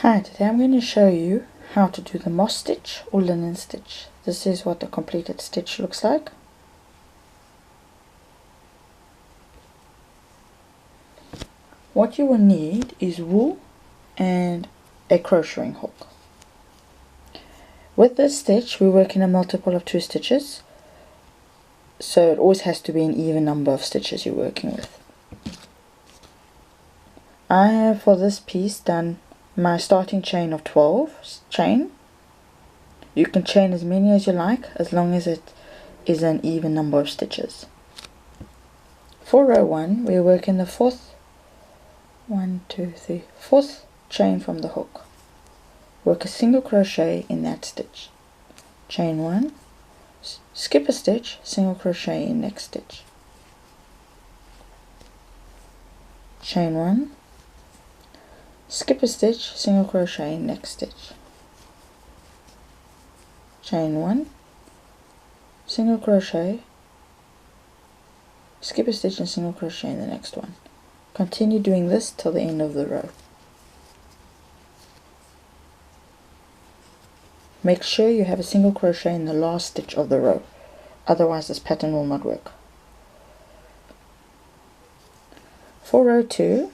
Hi, today I'm going to show you how to do the moss stitch or linen stitch. This is what the completed stitch looks like. What you will need is wool and a crocheting hook. With this stitch we work in a multiple of 2 stitches, so it always has to be an even number of stitches you're working with. I have for this piece done my starting chain of 12 chain. You can chain as many as you like as long as it is an even number of stitches. For row 1 we work in the fourth chain from the hook. Work a single crochet in that stitch. Chain 1, skip a stitch, single crochet in next stitch. Chain 1, skip a stitch, single crochet in next stitch. Chain 1, single crochet, skip a stitch and single crochet in the next one. Continue doing this till the end of the row. Make sure you have a single crochet in the last stitch of the row, otherwise this pattern will not work. For row 2,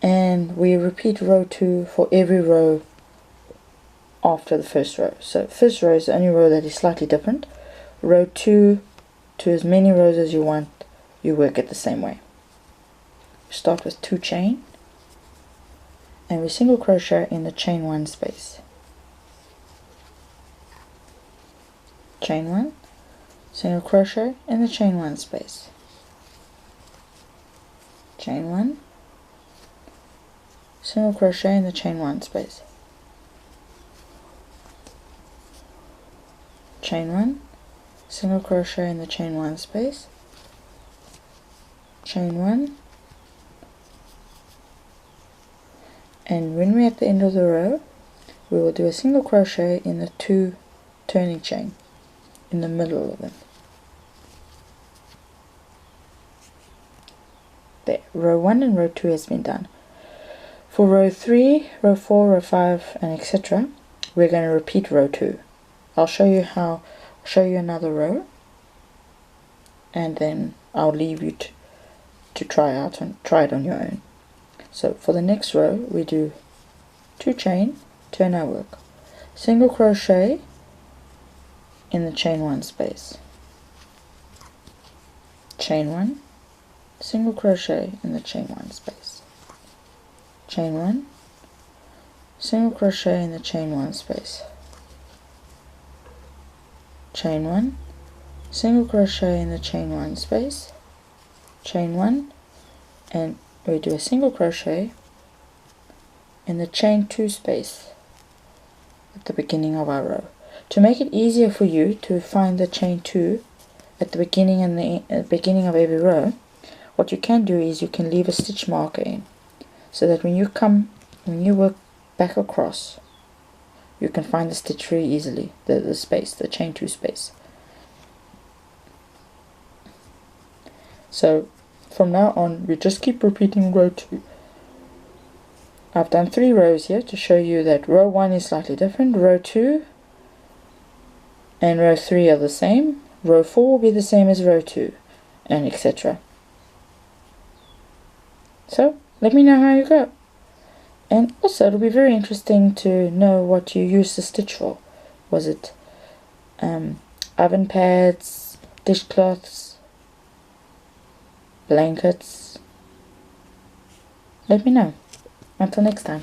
and we repeat row 2 for every row after the first row. So first row is the only row that is slightly different. Row 2 to as many rows as you want, you work it the same way. Start with 2 chain and we single crochet in the chain 1 space. Chain 1, single crochet in the chain 1 space. Chain 1, single crochet in the chain 1 space. Chain 1, single crochet in the chain 1 space. Chain 1, and when we're at the end of the row we will do a single crochet in the 2 turning chain in the middle of them. There, row 1 and row 2 has been done. For row 3, row 4, row 5 and etc. we're going to repeat row 2. I'll show you another row and then I'll leave you to try it on your own. So for the next row we do 2 chain, turn our work, single crochet in the chain 1 space, chain 1, single crochet in the chain 1 space, chain 1, single crochet in the chain 1 space, chain 1, single crochet in the chain 1 space, chain 1, and we do a single crochet in the chain 2 space at the beginning of our row. To make it easier for you to find the chain 2 at the beginning and the beginning of every row, what you can do is you can leave a stitch marker in, so that when you work back across, you can find the stitch very easily, the space, the chain 2 space. So from now on we just keep repeating row 2. I've done 3 rows here to show you that row 1 is slightly different, row 2 and row 3 are the same, row 4 will be the same as row 2, and etc. So let me know how you go. And also it'll be very interesting to know what you used the stitch for. Was it oven pads, dishcloths, blankets? Let me know. Until next time.